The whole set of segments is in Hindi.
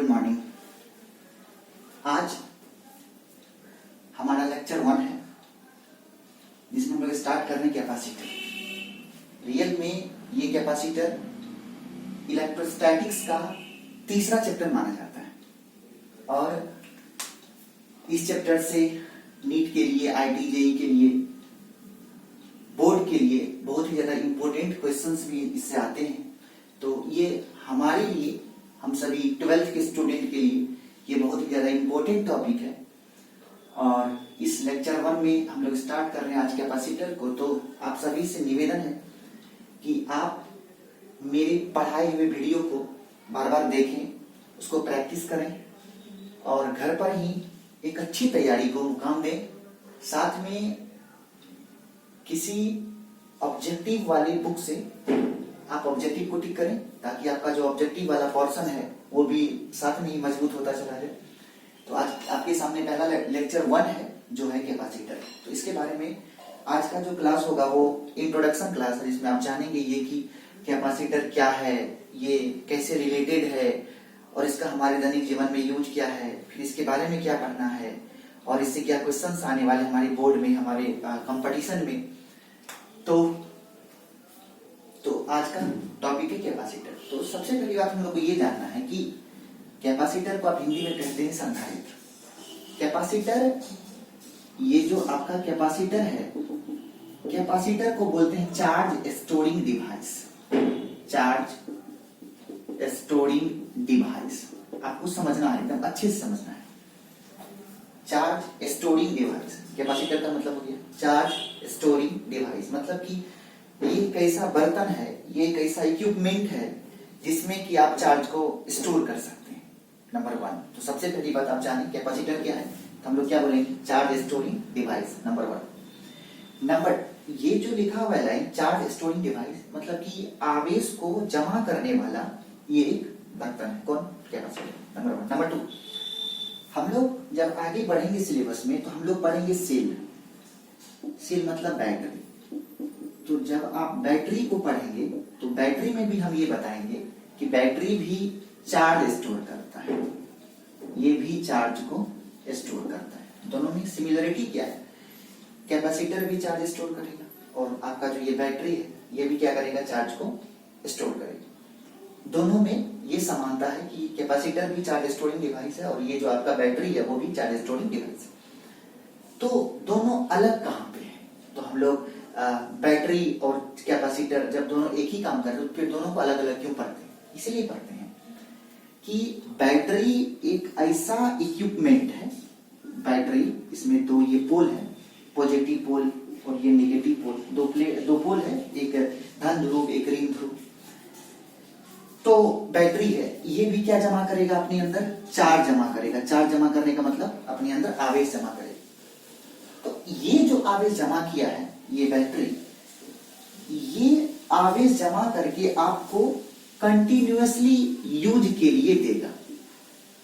Good morning. आज हमारा लेक्चर 1 है जिसमें हम लोग स्टार्ट कर रहे हैं कैपेसिटर। रियल में ये कैपेसिटर इलेक्ट्रोस्टैटिक्स का तीसरा चैप्टर माना जाता है और इस चैप्टर से नीट के लिए, आईटी जेई के लिए, बोर्ड के लिए बहुत ही ज्यादा इंपॉर्टेंट क्वेश्चंस भी इससे आते हैं। तो ये हमारे लिए, हम सभी 12th के स्टूडेंट के लिए ये बहुत ही ज्यादा इंपॉर्टेंट टॉपिक है। और इस लेक्चर 1 में हम लोग स्टार्ट कर रहे हैं आज कैपेसिटर को। तो आप सभी से निवेदन है कि आप मेरे पढ़ाए हुए वीडियो को बार बार देखें, उसको प्रैक्टिस करें और घर पर ही एक अच्छी तैयारी को मुकाम दें। साथ में किसी ऑब्जेक्टिव वाली बुक से आप ऑब्जेक्टिव को टिक करें ताकि आपका जो ऑब्जेक्टिव वाला पोर्शन है वो भी साथ में ही मजबूत होता चला जाए। तो आज आपके सामने पहला लेक्चर 1 है जो है कैपेसिटर। तो इसके बारे में आज का जो क्लास होगा वो इंट्रोडक्शन क्लास है, जिसमें आप जानेंगे ये कि कैपेसिटर क्या है, ये कैसे रिलेटेड है और इसका हमारे दैनिक जीवन में यूज क्या है, फिर इसके बारे में क्या पढ़ना है और इससे क्या क्वेश्चंस आने वाले हमारे बोर्ड में, हमारे कंपटीशन में। तो आज का टॉपिक है कैपेसिटर। तो सबसे पहली बात हम लोग को ये जानना है कि कैपेसिटर को आप हिंदी में कहते हैं संधारित्र। कैपेसिटर, ये जो आपका कैपेसिटर है, कैपेसिटर को बोलते हैं charge storing device. Charge storing device आपको समझना है, एकदम अच्छे से समझना है। चार्ज स्टोरिंग डिवाइस, कैपेसिटर का मतलब हो गया चार्ज स्टोरिंग डिवाइस। मतलब कि ये एक ऐसा बर्तन है, ये एक ऐसा इक्विपमेंट है जिसमें कि आप चार्ज को स्टोर कर सकते हैं। नंबर 1। तो सबसे पहली बात आप जानें कैपेसिटर क्या है, तो हम लोग क्या बोलेंगे, चार्ज स्टोरिंग डिवाइस। नंबर 1। ये जो लिखा हुआ है लाइन चार्ज स्टोरिंग डिवाइस, मतलब कि आवेश को जमा करने वाला ये एक बर्तन है। कौन? कैपेसिटर। नंबर 1। नंबर 2, हम लोग जब आगे बढ़ेंगे सिलेबस में तो हम लोग पढ़ेंगे सेल। सेल मतलब बैटरी। तो जब आप बैटरी को पढ़ेंगे तो बैटरी में भी हम ये बताएंगे कि बैटरी भी चार्ज स्टोर करता है, ये भी चार्ज को स्टोर करता है। दोनों में सिमिलरिटी क्या है, कैपेसिटर भी चार्ज स्टोर करेगा और आपका जो ये बैटरी है ये भी क्या करेगा, चार्ज को स्टोर करेगा। दोनों में ये समानता है कि कैपेसिटर भी चार्ज स्टोरिंग डिवाइस है और ये जो आपका बैटरी है वो भी चार्ज स्टोरिंग डिवाइस है। तो दोनों अलग कहाँ पे है, तो हम लोग बैटरी और कैपेसिटर जब दोनों एक ही काम कर रहे हैं तो फिर दोनों को अलग अलग क्यों पढ़ते हैं? इसीलिए पढ़ते हैं कि बैटरी एक ऐसा इक्विपमेंट है, बैटरी, इसमें दो ये पोल है, पॉजिटिव पोल और ये नेगेटिव पोल, दो पोल है, एक धन ध्रुव एक ऋण ध्रुव। तो बैटरी है, ये भी क्या जमा करेगा अपने अंदर, चार्ज जमा करेगा। चार्ज जमा करने का मतलब अपने अंदर आवेश जमा करेगा। तो ये जो आवेश जमा किया है ये बैटरी, ये आवेश जमा करके आपको कंटिन्यूअसली यूज के लिए देगा।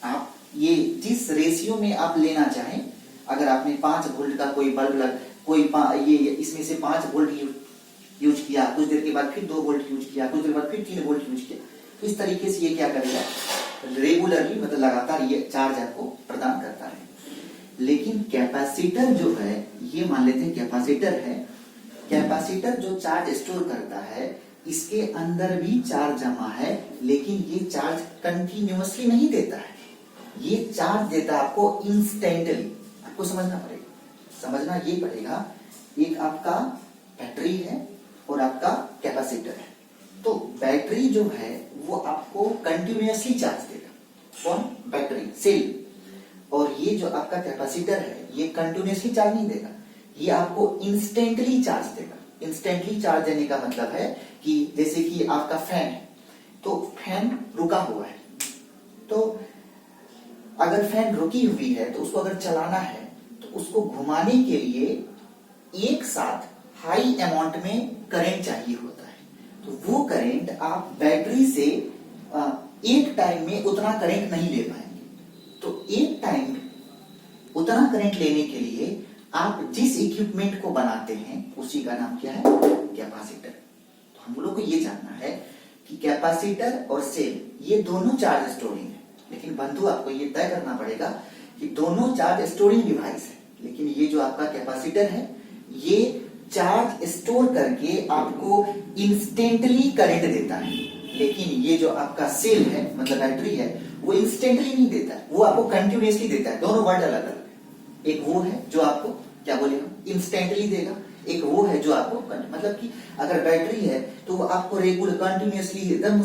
आप ये जिस रेशियो में आप लेना चाहें, अगर आपने 5 वोल्ट का कोई बल्ब ये इसमें से 5 वोल्ट यूज किया, कुछ देर के बाद फिर 2 वोल्ट यूज किया, कुछ देर बाद फिर 3 वोल्ट यूज किया, तो इस तरीके से ये क्या करेगा, रेगुलरली मतलब लगातार ये चार्ज आपको प्रदान करता है। लेकिन कैपेसिटर जो है, ये मान लेते हैं कैपेसिटर है, कैपेसिटर जो चार्ज स्टोर करता है इसके अंदर भी चार्ज जमा है, लेकिन ये चार्ज कंटिन्यूअसली नहीं देता है, ये चार्ज देता है आपको इंस्टेंटली। आपको समझना ये पड़ेगा, एक आपका बैटरी है और आपका कैपेसिटर है। तो बैटरी जो है वो आपको कंटिन्यूअसली चार्ज देगा। कौन? Battery, cell. और ये जो आपका कैपेसिटर है ये कंटिन्यूअसली चार्ज नहीं देगा, ये आपको इंस्टेंटली चार्ज देगा। इंस्टेंटली चार्ज देने का मतलब है कि जैसे कि आपका फैन है, तो फैन रुका हुआ है, तो अगर फैन रुकी हुई है तो उसको अगर चलाना है तो उसको घुमाने के लिए एक साथ हाई अमाउंट में करंट चाहिए होता है। तो वो करंट आप बैटरी से एक टाइम में उतना करंट नहीं ले पाएंगे। तो एक टाइम उतना करंट लेने के लिए आप जिस इक्विपमेंट को बनाते हैं उसी का नाम क्या है, कैपेसिटर। तो हम लोग को ये जानना है कि कैपेसिटर और सेल ये दोनों चार्ज स्टोरिंग है। लेकिन बंधु आपको ये तय करना पड़ेगा कि दोनों चार्ज स्टोरिंग डिवाइस है, लेकिन ये जो आपका कैपेसिटर है ये चार्ज स्टोर करके आपको इंस्टेंटली करंट देता है, लेकिन ये जो आपका सेल है मतलब बैटरी है वो इंस्टेंटली नहीं देता है, वो आपको कंटिन्यूअसली देता है। दोनों वर्ड अलग अलग है। एक वो है जो आपको क्या बोले हम इंस्टेंटली देगा, एक वो है जो आपको मतलब कि अगर बैटरी है तो वो आपको रेगुलर कंटिन्यूअसली एकदम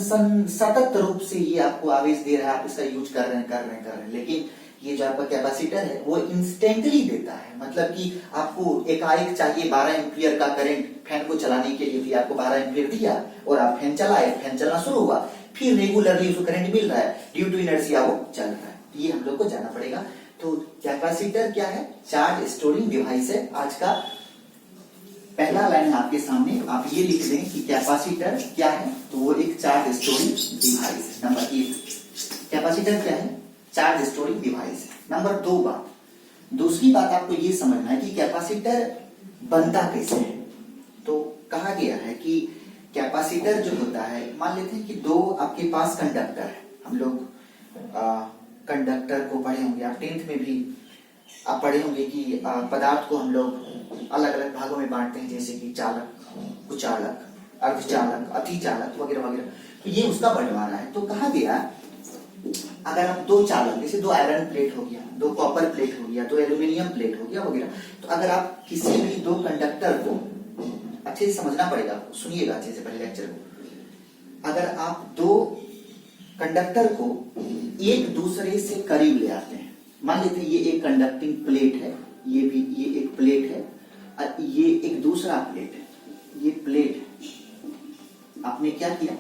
सतत रूप से ये आपको आवेश दे रहा है, आप इसका यूज कर रहे हैं। लेकिन ये जो आपका कैपेसिटर है वो इंस्टेंटली देता है, मतलब कि आपको एकाएक चाहिए 12 एम्पियर का करंट फैन को चलाने के लिए, भी आपको 12 एम्पियर दिया और आप फैन चलाए, फैन चलना शुरू हुआ, फिर रेगुलरली उसको करंट मिल रहा है, ड्यू टू इनर्शिया वो चल रहा है। ये हम लोग को जानना पड़ेगा। तो कैपेसिटर क्या है? चार्ज स्टोरिंग डिवाइस है। आज का पहला लाइन आपके सामने, आप ये लिख दें कि कैपेसिटर क्या है, तो वो एक charge storing device. Number 1 capacitor क्या है? चार्ज स्टोरिंग डिवाइस है। नंबर 2 बात, दूसरी बात आपको ये समझना है कि कैपेसिटर बनता कैसे है। तो कहा गया है कि कैपेसिटर जो होता है, मान लेते हैं कि दो आपके पास कंडक्टर है, हम लोग कंडक्टर को पढ़े होंगे, आप 10th में भी आप पढ़े होंगे कि पदार्थ को हम लोग अलग अलग भागों में बांटते हैं, जैसे कि चालक, कुचालक, अर्धचालक, अतिचालक वगैरह वगैरह। तो ये उसका बंटवारा है। तो कहा गया अगर आप दो चालक, जैसे दो आयरन प्लेट हो गया, दो कॉपर प्लेट हो गया, दो एल्यूमिनियम प्लेट हो गया वगैरह, तो अगर आप किसी भी दो कंडक्टर को, अच्छे से समझना पड़ेगा, सुनिएगा अच्छे से पहले लेक्चर को, अगर आप दो कंडक्टर को एक दूसरे से करीब ले आते हैं, मान लेते हैं ये एक कंडक्टिंग प्लेट है, ये भी ये एक प्लेट है और ये एक दूसरा प्लेट है, ये प्लेट है। आपने क्या किया?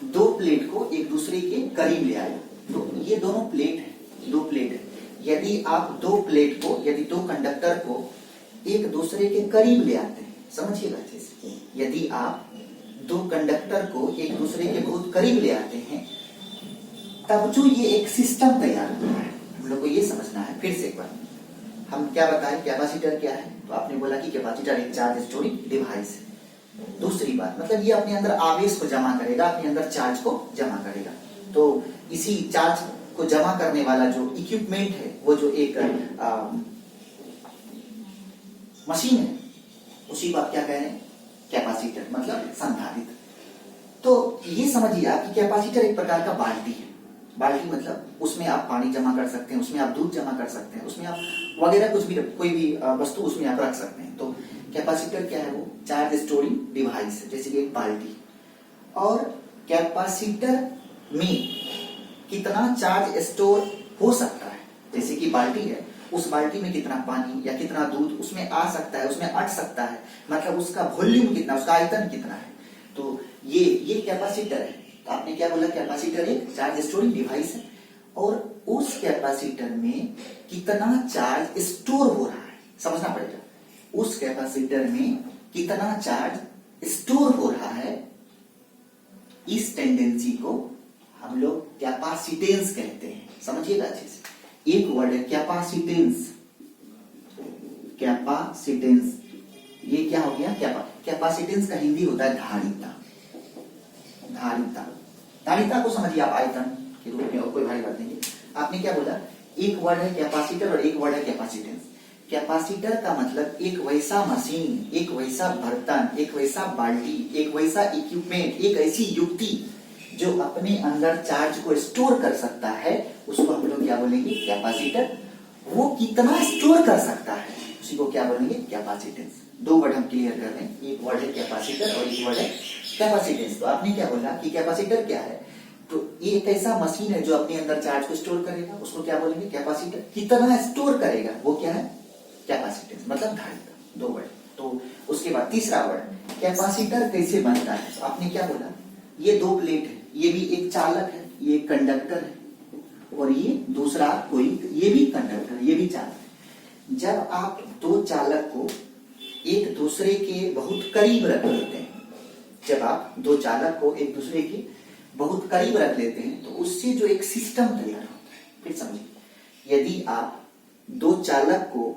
दो प्लेट को एक दूसरे के करीब ले आए, तो ये दोनों प्लेट है, दो प्लेट है। यदि आप दो प्लेट को, यदि दो कंडक्टर को एक दूसरे के करीब ले आते हैं, समझिएगा अच्छे से, यदि आप दो कंडक्टर को एक दूसरे के बहुत करीब ले आते हैं, तब जो ये एक सिस्टम तैयार होता है, हम लोग को ये समझना है। फिर से एक बार हम क्या बताएं, कैपेसिटर क्या है? तो आपने बोला कि कैपेसिटर एक चार्ज स्टोरिंग डिवाइस है। दूसरी बात, मतलब ये अपने अंदर आवेश को जमा करेगा, अपने अंदर चार्ज को जमा करेगा। तो इसी चार्ज को जमा करने वाला जो इक्विपमेंट है, वो जो एक मशीन है, उसी को आप क्या कह रहे हैं? कैपेसिटर, मतलब संधारित्र। तो ये समझिए आप कि कैपेसिटर एक प्रकार का बाल्टी है। बाल्टी मतलब उसमें आप पानी जमा कर सकते हैं, उसमें आप दूध जमा कर सकते हैं, उसमें आप वगैरह कुछ भी, कोई भी वस्तु उसमें आप रख सकते हैं। तो कैपेसिटर क्या है? वो चार्ज स्टोरिंग डिवाइस है, जैसे कि एक बाल्टी। और कैपेसिटर में कितना चार्ज स्टोर हो सकता है, जैसे कि बाल्टी है, उस बाल्टी में कितना पानी या कितना दूध उसमें आ सकता है, उसमें अट सकता है, मतलब उसका वॉल्यूम कितना, उसका आयतन कितना है। तो ये कैपेसिटर है। तो आपने क्या बोला? कैपेसिटर एक चार्ज स्टोरिंग डिवाइस है। और उस कैपेसिटर में कितना चार्ज स्टोर हो रहा है समझना पड़ेगा। उस कैपेसिटर में कितना चार्ज स्टोर हो रहा है, इस टेंडेंसी को हम लोग कैपेसिटेंस कहते हैं। समझिएगा अच्छे से, एक वर्ड है कैपेसिटेंस। कैपेसिटेंस ये क्या हो गया? कैपेसिटेंस का हिंदी होता है धारिता। धारिता, धारिता को समझिए आप आयतन के रूप में, और कोई भारी बात नहीं है। आपने क्या बोला? एक वर्ड है कैपेसिटर और एक वर्ड है कैपेसिटेंस। कैपेसिटर का मतलब एक वैसा मशीन, एक वैसा बर्तन, एक वैसा बाल्टी, एक वैसा इक्विपमेंट, एक ऐसी युक्ति जो अपने अंदर चार्ज को स्टोर कर सकता है, उसको हम लोग क्या बोलेंगे? कैपेसिटर। वो कितना स्टोर कर सकता है, उसी को क्या बोलेंगे? कैपेसिटेंस। दो वर्ड हम क्लियर कर रहे हैं, एक वर्ड है कैपेसिटर और एक वर्ड है कैपेसिटेंस। तो आपने क्या बोला कि कैपेसिटर क्या है? तो एक ऐसा मशीन है जो अपने अंदर चार्ज को स्टोर करेगा, उसको क्या बोलेंगे? कैपेसिटर। कितना स्टोर करेगा, वो क्या है? कैपेसिटेंस, मतलब धारिता। दो वर्ड। तो उसके बाद तीसरा वर्ड, कैपेसिटर कैसे बनता है? तो आपने क्या बोला? ये दो प्लेट है, ये भी एक चालक है, ये एक कंडक्टर है, और ये दूसरा कोई, ये भी कंडक्टर, ये भी चालक है। जब आप दो चालक को एक दूसरे के बहुत करीब रख लेते हैं, जब आप दो चालक को एक दूसरे के बहुत करीब रख लेते हैं, तो उससे जो एक सिस्टम तैयार होता है। फिर समझिए, यदि आप दो चालक को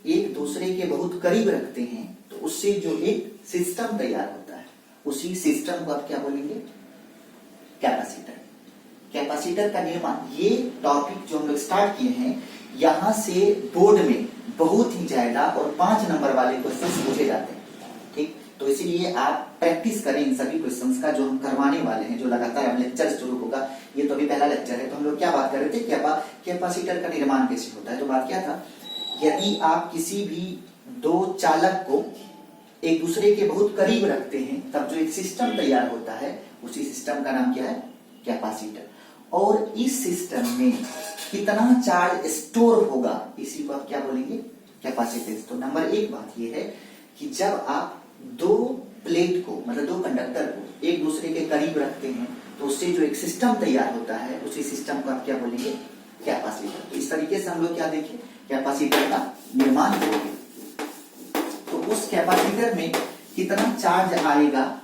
एक दूसरे के बहुत करीब रखते हैं, तो उससे जो एक सिस्टम तैयार होता है, उसी सिस्टम को आप क्या बोलेंगे? कैपेसिटर। कैपेसिटर का निर्माण, ये टॉपिक जो हम लोग स्टार्ट किए हैं, यहाँ से बोर्ड में बहुत ही ज्यादा और 5 नंबर वाले क्वेश्चन पूछे जाते हैं। ठीक, तो इसीलिए आप प्रैक्टिस करें इन सभी क्वेश्चंस का जो हम करवाने वाले हैं, जो लगातार अब लेक्चर शुरू होगा। ये तो अभी पहला लेक्चर है, तो हम लोग क्या बात कर रहे थे, कैपेसिटर का निर्माण कैसे होता है। तो बात क्या था, यदि आप किसी भी दो चालक को एक दूसरे के बहुत करीब रखते हैं, तब जो एक सिस्टम तैयार होता है, उसी सिस्टम का नाम क्या है, कैपेसिटर। और इस सिस्टम में कितना चार्ज स्टोर होगा, इसी को आप क्या बोलेंगे, कैपेसिटेंस। तो नंबर 1 बात यह है कि जब आप दो प्लेट को, मतलब दो कंडक्टर को एक दूसरे के करीब रखते हैं, तो उससे जो एक सिस्टम तैयार होता है, उसी सिस्टम को आप क्या बोलेंगे, कैपेसिटर। तो इस तरीके से हम लोग क्या देखें, कैपेसिटर का निर्माण करेंगे। तो उस कैपेसिटर में कितना चार्ज आएगा,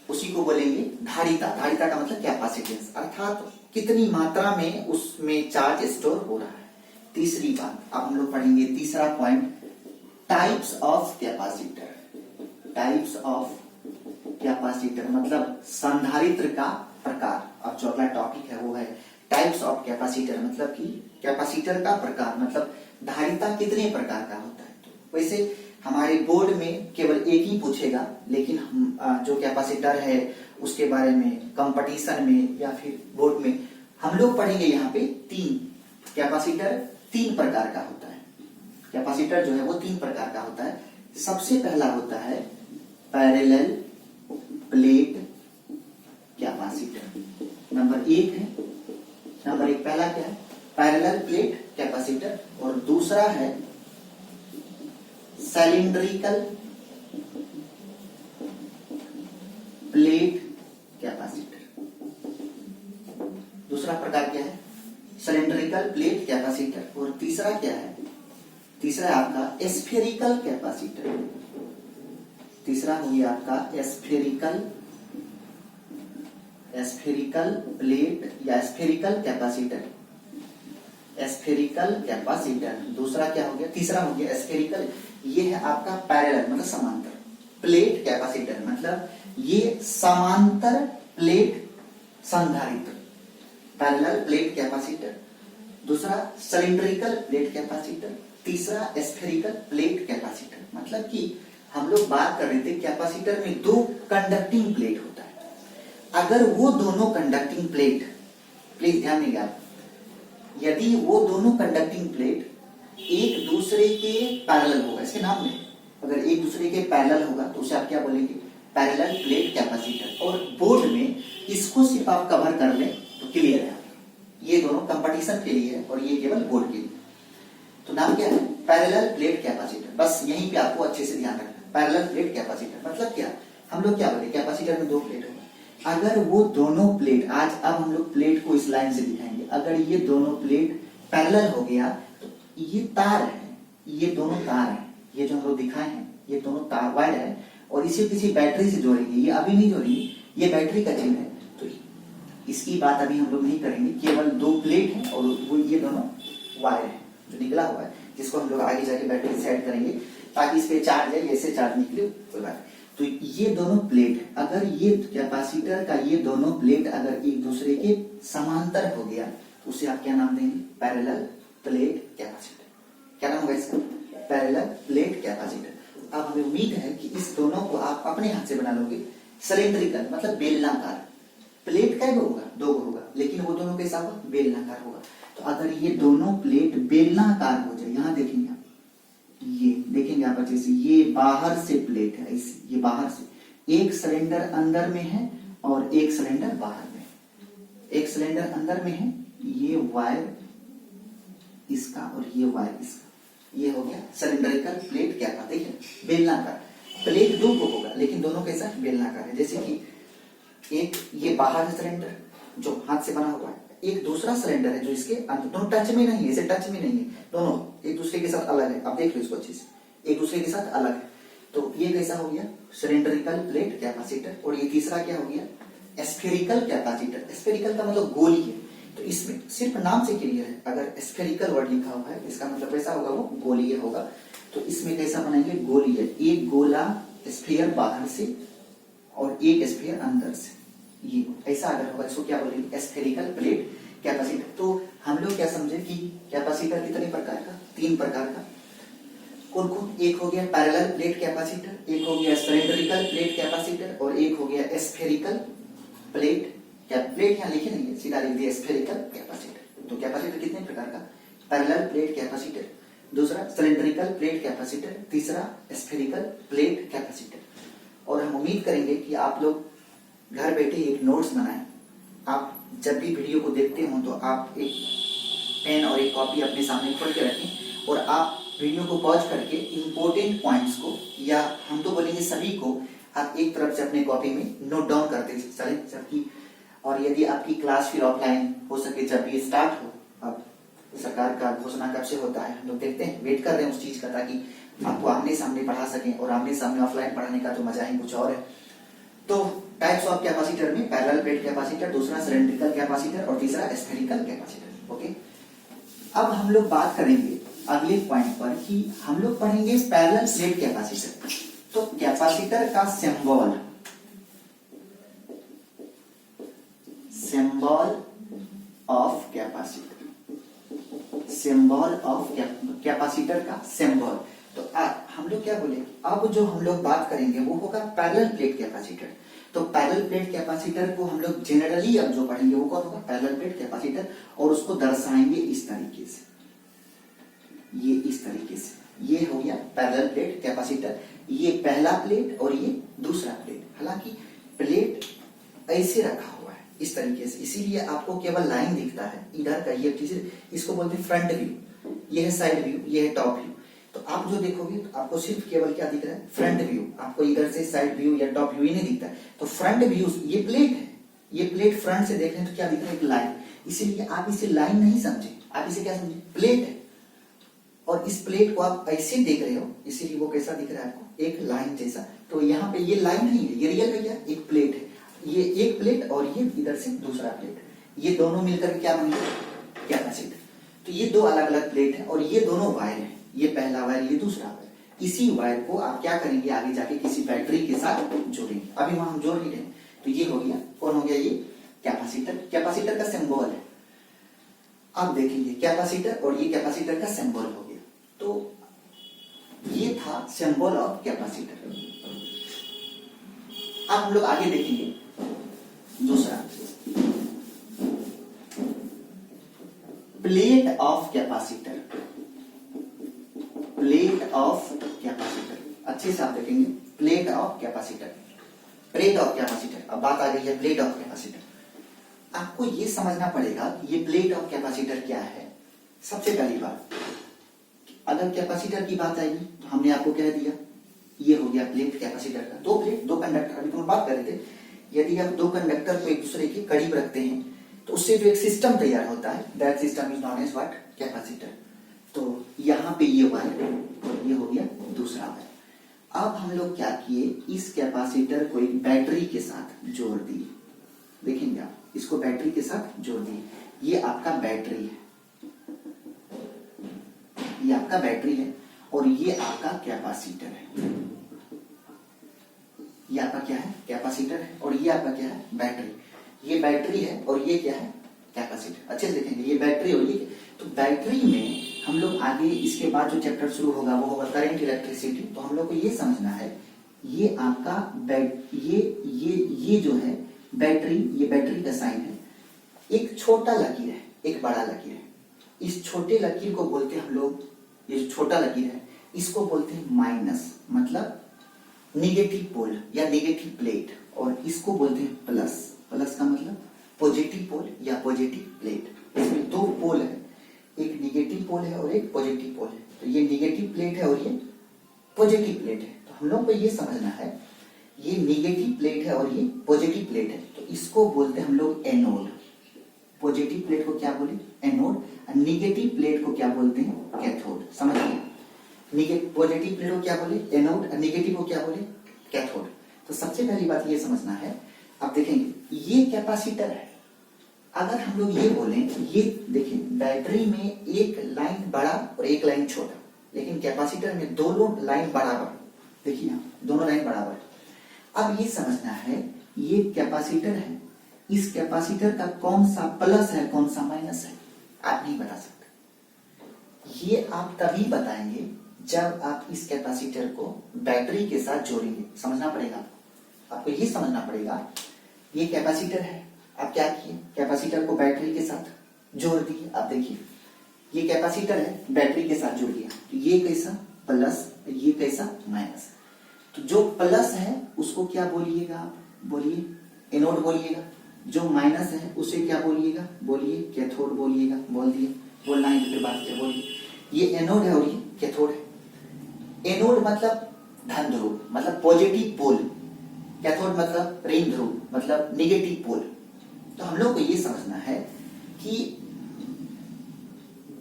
उसी को बोलेंगे धारिता। धारिता का मतलब कैपेसिटेंस, अर्थात कितनी मात्रा में उसमें चार्ज स्टोर हो रहा है। तीसरी बात, अब हम लोग पढ़ेंगे तीसरा point, types of capacitor. Types of capacitor मतलब संधारित्र का प्रकार। अब जो अगला टॉपिक है वो है टाइप्स ऑफ कैपेसिटर, मतलब कि कैपेसिटर का प्रकार, मतलब धारिता कितने प्रकार का होता है। तो वैसे हमारे बोर्ड में केवल एक ही पूछेगा, लेकिन हम जो कैपेसिटर है उसके बारे में कंपटीशन में या फिर बोर्ड में हम लोग पढ़ेंगे यहाँ पे 3 कैपेसिटर 3 प्रकार का होता है। कैपेसिटर जो है वो 3 प्रकार का होता है। सबसे पहला होता है पैरेलल प्लेट कैपेसिटर, नंबर 1 है। नंबर 1 पहला क्या है, पैरेलल प्लेट कैपेसिटर, और दूसरा है सिलिंड्रिकल प्लेट कैपेसिटर। दूसरा प्रकार क्या है, सिलिंड्रिकल प्लेट कैपेसिटर। और तीसरा क्या है, तीसरा है आपका स्फेरिकल कैपेसिटर। तीसरा हो गया आपका स्फेरिकल प्लेट या स्फेरिकल कैपेसिटर। स्फेरिकल कैपेसिटर दूसरा क्या हो गया, तीसरा हो गया स्फेरिकल। ये है आपका पैरेलल मतलब समांतर प्लेट कैपेसिटर, मतलब ये समांतर प्लेट संधारित्र, पैरेलल प्लेट कैपेसिटर। दूसरा सिलिंड्रिकल प्लेट कैपेसिटर, तीसरा स्फेरिकल प्लेट कैपेसिटर। मतलब कि हम लोग बात कर रहे थे कैपेसिटर में 2 कंडक्टिंग प्लेट होता है। अगर वो दोनों कंडक्टिंग प्लेट, प्लीज ध्यान देंगे आप, यदि वो दोनों कंडक्टिंग प्लेट एक दूसरे के पैरेलल होगा, इसके नाम में अगर एक दूसरे के पैरेलल होगा तो उसे आप क्या बोलेंगे, पैरेलल प्लेट कैपेसिटर। और बोर्ड में इसको सिर्फ आप कवर कर लें तो क्लियर है। ये दोनों कंपटीशन के लिए है और ये केवल बोर्ड के लिए। तो नाम क्या है, पैरेलल प्लेट कैपेसिटर। बस यहीं पे आपको अच्छे से ध्यान रखना, पैरेलल प्लेट कैपेसिटर मतलब क्या, हम लोग क्या बोले, कैपेसिटर में 2 प्लेट होगा। अगर वो दोनों प्लेट, आज अब हम लोग प्लेट को इस लाइन से दिखाएंगे, अगर ये दोनों प्लेट पैरेलल हो गया तो ये तार है, ये दोनों तार है, ये जो हम लोग दिखाए हैं ये दोनों तार वायर है, और इसे किसी बैटरी से जोड़ेंगे। ये अभी नहीं जोड़ेंगे, ये बैटरी का चिन्ह है, तो इसकी बात अभी हम लोग नहीं करेंगे। केवल 2 प्लेट है और वो ये दोनों वायर है जो निकला हुआ है, जिसको हम लोग आगे जाके बैटरी सेट करेंगे ताकि इस पे चार्ज है, ऐसे चार्ज निकले कोई बात। तो ये दोनों प्लेट, अगर ये कैपेसिटर का ये दोनों प्लेट अगर एक दूसरे के समांतर हो गया तो उसे आप क्या नाम देंगे, पैरेलल प्लेट कैपेसिटर। क्या नाम होगा इसका, पैरेलल प्लेट कैपेसिटर। अब हमें उम्मीद है कि इस दोनों को आप अपने हाथ से बना लोगे। सिलिंड्रिकल मतलब बेलनाकार, प्लेट का होगा 2 होगा, लेकिन वो दोनों कैसा होगा, बेलनाकार होगा। तो अगर ये दोनों प्लेट बेलनाकार हो जाए, यहां देखेंगे आप, ये देखेंगे आप अच्छे से, ये बाहर से प्लेट है, ये बाहर से एक सिलेंडर अंदर में है और एक सिलेंडर बाहर में। एक सिलेंडर अंदर में है, ये वायर इसका और ये वायर इसका, ये हो गया सिलिंड्रिकल प्लेट। क्या कहते हैं, बेलनाकार। प्लेट 2 को होगा लेकिन दोनों कैसा, बेलनाकार है। जैसे कि एक ये बाहर है सिलेंडर जो हाथ से बना हुआ है, एक दूसरा सिलेंडर है जो इसके अंदर, दोनों टच में नहीं है, इसे टच में नहीं है, दोनों एक दूसरे के साथ अलग है। आप देख लो इसको अच्छे से, एक दूसरे के साथ अलग है। तो ये कैसा हो गया, सिलिंड्रिकल प्लेट कैपेसिटर। और ये तीसरा क्या हो गया, स्फेरिकल कैपेसिटर। स्फेरिकल का मतलब गोली है, तो इसमें सिर्फ नाम से क्लियर है, अगर स्फेरिकल वर्ड लिखा हुआ है इसका मतलब कैसा होगा, वो गोलीय होगा। तो इसमें कैसा बनाएंगे, गोलीय, एक गोला स्फीयर बाहर से और एक स्फीयर अंदर से, ये ऐसा अगर होगा इसको क्या बोलेंगे, स्फेरिकल प्लेट कैपेसिटर। तो हम लोग क्या समझे कि कैपेसिटर कितने प्रकार का, 3 प्रकार का। कौन कौन, एक हो गया पैरेलल प्लेट कैपेसिटर, एक हो गया सिलेंड्रिकल प्लेट कैपेसिटर और एक हो गया स्फेरिकल प्लेट। प्लेट यहाँ लिखे नहीं है, सीधा लिख दिया स्फेरिकल कैपेसिटर। तो कैपेसिटर कितने प्रकार का, पैरेलल प्लेट कैपेसिटर, दूसरा सिलेंड्रिकल प्लेट कैपेसिटर, तीसरा स्फेरिकल प्लेट कैपेसिटर। और हम उम्मीद करेंगे कि आप लोग घर बैठे एक नोट्स बनाएं। आप जब भी वीडियो को देखते हो तो आप एक पेन और एक कॉपी अपने सामने खोल के रखें और आप वीडियो को पॉज करके इंपॉर्टेंट पॉइंट्स को, या हम तो बोलेंगे सभी को, आप एक तरफ से अपने कॉपी में नोट डाउन करते चले सबकी। और यदि आपकी क्लास फिर ऑफलाइन हो सके जब भी स्टार्ट हो, अब सरकार का घोषणा कब से होता है हम लोग देखते हैं, वेट कर रहे हैं उस चीज का, ताकि आपको आमने सामने पढ़ा सकें। और आमने सामने ऑफलाइन पढ़ाने का तो मजा ही कुछ और है। तो टाइप्स ऑफ कैपेसिटर में पैरेलल प्लेट कैपेसिटर, दूसरा सिलेंड्रिकल कैपेसिटर और तीसरा स्फेरिकल कैपेसिटर। ओके, अब हम लोग बात करेंगे अगले पॉइंट पर कि हम लोग पढ़ेंगे पैरेलल प्लेट कैपेसिटर। तो कैपेसिटर का symbol of capacitor, symbol of capacitor का सिंबल। तो हम लोग क्या बोले, अब जो हम लोग बात करेंगे वो होगा पैरेलल प्लेट कैपेसिटर। तो पैरेलल प्लेट कैपेसिटर को हम लोग जनरली अब जो पढ़ेंगे वो कौन होगा, पैरेलल प्लेट कैपेसिटर। और उसको दर्शाएंगे इस तरीके से, ये इस तरीके से, ये हो गया पैरेलल प्लेट कैपेसिटर। ये पहला प्लेट और ये दूसरा प्लेट। हालांकि प्लेट ऐसे रखा हुआ है इस तरीके से, इसीलिए आपको केवल लाइन दिखता है इधर का। ये चीज इसको बोलते हैं फ्रंट व्यू, ये है साइड व्यू, ये है टॉप व्यू। तो आप जो देखोगे तो आपको सिर्फ केवल क्या दिख रहा है, फ्रंट व्यू। आपको इधर से साइड व्यू या टॉप व्यू ही नहीं दिखता है। तो फ्रंट व्यू, ये प्लेट है, ये प्लेट फ्रंट से देख रहे हैं तो क्या दिख रहा है, एक लाइन। इसीलिए आप इसे लाइन नहीं समझे, आप इसे क्या समझे, प्लेट है। और इस प्लेट को आप ऐसे देख रहे हो, इसीलिए वो कैसा दिख रहा है आपको, एक लाइन जैसा। तो यहाँ पे ये लाइन नहीं है, ये रियल है क्या, एक प्लेट है। ये एक प्लेट और ये इधर से दूसरा प्लेट, ये दोनों मिलकर क्या बन गया, कैपेसिटर। तो ये दो अलग अलग प्लेट है और ये दोनों वायर है, ये पहला वायर, ये दूसरा वायर। इसी वायर को आप क्या करेंगे, आगे जाके किसी बैटरी के साथ जोड़ेंगे। अभी वहां हम जोड़ नहीं रहे। तो ये हो गया, कौन हो गया, ये कैपेसिटर। कैपेसिटर का सिंबल है। अब देखेंगे कैपेसिटर और ये कैपेसिटर का सिंबल हो गया। तो ये था सिंबल ऑफ कैपेसिटर। अब हम लोग आगे देखेंगे दूसरा, plate of capacitor. Plate of capacitor, अच्छे से आप देखेंगे, plate of capacitor, plate of capacitor. अब बात आ गई है प्लेट ऑफ कैपेसिटर। आपको ये समझना पड़ेगा कि ये प्लेट ऑफ कैपेसिटर क्या है। सबसे पहली बात, अगर कैपेसिटर की बात आएगी तो हमने आपको कह दिया ये हो गया प्लेट कैपेसिटर का। दो प्लेट, दो कंडक्टर, अभी तुम बात कर रहे थे, यदि आप दो कंडक्टर को एक दूसरे के करीब रखते हैं तो उससे जो एक सिस्टम तैयार होता है, that system is known as what, capacitor. तो यहाँ पे ये वायर और ये हो गया दूसरा वायर। अब हम लोग क्या किए, इस कैपेसिटर को एक बैटरी के साथ जोड़ दिए। देखेंगे आप, इसको बैटरी के साथ जोड़ दिए। ये आपका बैटरी है, ये आपका बैटरी है और ये आपका कैपेसिटर है। ये आपका क्या है, कैपेसिटर है और ये आपका क्या है, बैटरी। ये बैटरी है और ये क्या है, कैपेसिटर। अच्छे से देखेंगे, ये बैटरी और ये। तो बैटरी में हम लोग आगे इसके बाद जो चैप्टर शुरू होगा वो होगा करंट इलेक्ट्रिसिटी। तो हम लोग को ये समझना है, ये आपका ये जो है बैटरी, ये बैटरी का साइन है। एक छोटा लकीर है, एक बड़ा लकीर है। इस छोटे लकीर को बोलते हैं हम लोग, ये जो छोटा लकीर है इसको बोलते हैं माइनस, मतलब निगेटिव पोल या निगेटिव प्लेट। और इसको बोलते हैं प्लस, प्लस का मतलब पॉजिटिव पोल या पॉजिटिव प्लेट। इसमें दो पोल है, एक निगेटिव पोल है और एक पॉजिटिव पोल है। तो ये निगेटिव प्लेट है और ये पॉजिटिव प्लेट है। तो हम लोग को ये समझना है, ये निगेटिव प्लेट है और ये पॉजिटिव प्लेट है। तो इसको बोलते हैं हम लोग एनोड। पॉजिटिव प्लेट को क्या बोले, एनोड। और निगेटिव प्लेट को क्या बोलते हैं, कैथोड। समझ गए, पॉजिटिव प्लेट को क्या बोले, एनोड, और निगेटिव को क्या बोले, कैथोड। तो सबसे पहली बात ये समझना है। अब देखेंगे ये कैपेसिटर है। अगर हम लोग ये बोलें, ये देखिए बैटरी में एक लाइन बड़ा और एक लाइन छोटा, लेकिन कैपेसिटर में दोनों लाइन बराबर। देखिए यहाँ दोनों लाइन बराबर। अब ये समझना है, ये कैपेसिटर है इस कैपेसिटर का कौन सा प्लस है कौन सा माइनस है आप नहीं बता सकते। ये आप तभी बताएंगे जब आप इस कैपेसिटर को बैटरी के साथ जोड़ेंगे। समझना पड़ेगा आपको ये समझना पड़ेगा। ये कैपेसिटर है, आप क्या किए, कैपेसिटर को बैटरी के साथ जोड़ दिए। आप देखिए ये कैपेसिटर है, बैटरी के साथ जुड़ गया, तो ये कैसा प्लस, ये कैसा माइनस। तो जो प्लस है उसको क्या बोलिएगा आप, बोलिए एनोड बोलिएगा। जो माइनस है उसे क्या बोलिएगा, बोलिए कैथोड बोलिएगा। बोल दिए, बोलना है तो फिर बात क्या बोलिए। ये एनोड है और ये कैथोड है। एनोड मतलब धन ध्रुव, मतलब पॉजिटिव पोल। कैथोड मतलब ऋण ध्रुव, मतलब नेगेटिव पोल। तो हम लोग को ये समझना है कि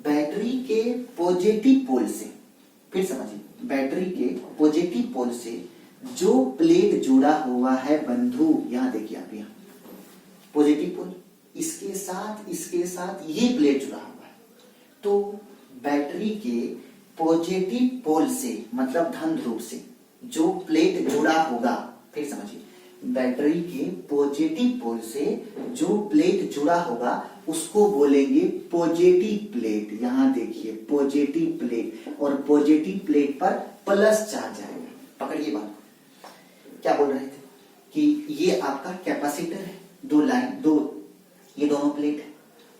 बैटरी के पॉजिटिव पोल से, फिर समझिए, बैटरी के पॉजिटिव पोल से जो प्लेट जुड़ा हुआ है बंधु, यहां देखिए आप, यहां पॉजिटिव पोल, इसके साथ ये प्लेट जुड़ा हुआ है। तो बैटरी के पॉजिटिव पोल से मतलब धन ध्रुव से जो प्लेट जुड़ा होगा, फिर समझिए, बैटरी के पॉजिटिव पोल से जो प्लेट जुड़ा होगा उसको बोलेंगे पॉजिटिव प्लेट। यहां देखिए पॉजिटिव प्लेट, और पॉजिटिव प्लेट पर प्लस चार्ज आएगा। पकड़िए बात, क्या बोल रहे थे कि ये आपका कैपेसिटर है, दो लाइन, ये दोनों प्लेट है,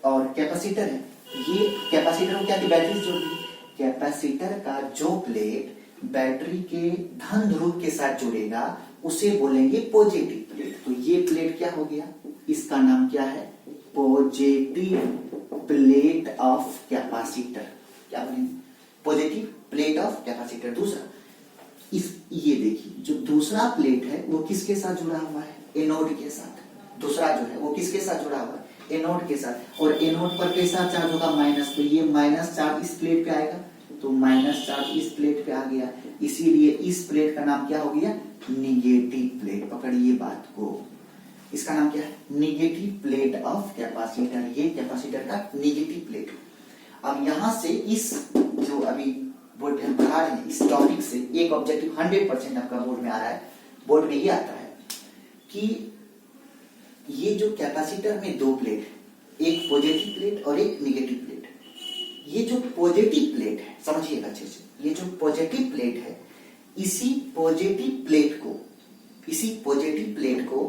और कैपेसिटर है। ये कैपेसिटर को क्या की बैटरी से जोड़ दी। कैपेसिटर का जो प्लेट बैटरी के धन ध्रुव के साथ जुड़ेगा उसे बोलेंगे पॉजिटिव प्लेट। तो ये प्लेट क्या हो गया, इसका नाम क्या है, पॉजिटिव प्लेट ऑफ कैपेसिटर। क्या बोलेंगे, पॉजिटिव प्लेट ऑफ कैपेसिटर। दूसरा, ये देखिए जो दूसरा प्लेट है वो किसके साथ जुड़ा हुआ है, एनोड के साथ। दूसरा जो है वो किसके साथ जुड़ा हुआ है, एनोड के साथ। और एनोड पर कैसा चार्ज होगा, माइनस। तो ये माइनस चार्ज इस प्लेट पे आएगा, तो माइनस चार्ज इस प्लेट पे आ गया, इसीलिए इस प्लेट का नाम क्या हो गया, निगेटिव प्लेट। पकड़िए बात को, इसका नाम क्या है, निगेटिव प्लेट ऑफ कैपेसिटर। ये कैपेसिटर का निगेटिव प्लेट। अब यहां से इस जो अभी बोर्ड पे हम पढ़ा रहे हैं, इस टॉपिक से एक ऑब्जेक्टिव 100% आपका बोर्ड में आ रहा है। बोर्ड में ये आता है कि ये जो कैपेसिटर में दो प्लेट है, एक पॉजिटिव प्लेट और एक निगेटिव प्लेट। ये जो पॉजिटिव प्लेट है, समझिएगा अच्छे से, ये जो पॉजिटिव प्लेट है, इसी पॉजिटिव प्लेट को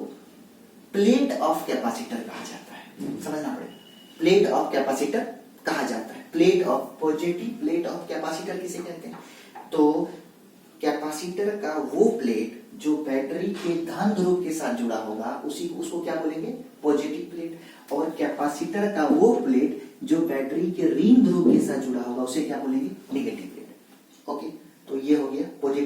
प्लेट ऑफ कैपेसिटर कहा जाता है। समझना पड़ेगा, प्लेट ऑफ कैपेसिटर कहा जाता है। Plate of, positive plate of capacitor किसे कहते हैं, तो कैपेसिटर का वो प्लेट जो बैटरी के धन ध्रुव के साथ जुड़ा होगा उसको क्या बोलेंगे, पॉजिटिव प्लेट। और कैपेसिटर का वो प्लेट जो बैटरी के ऋण ध्रुव के साथ जुड़ा होगा उसे क्या बोलेंगे, नेगेटिव प्लेट। ओके, तो ये हो गया पॉजिटिव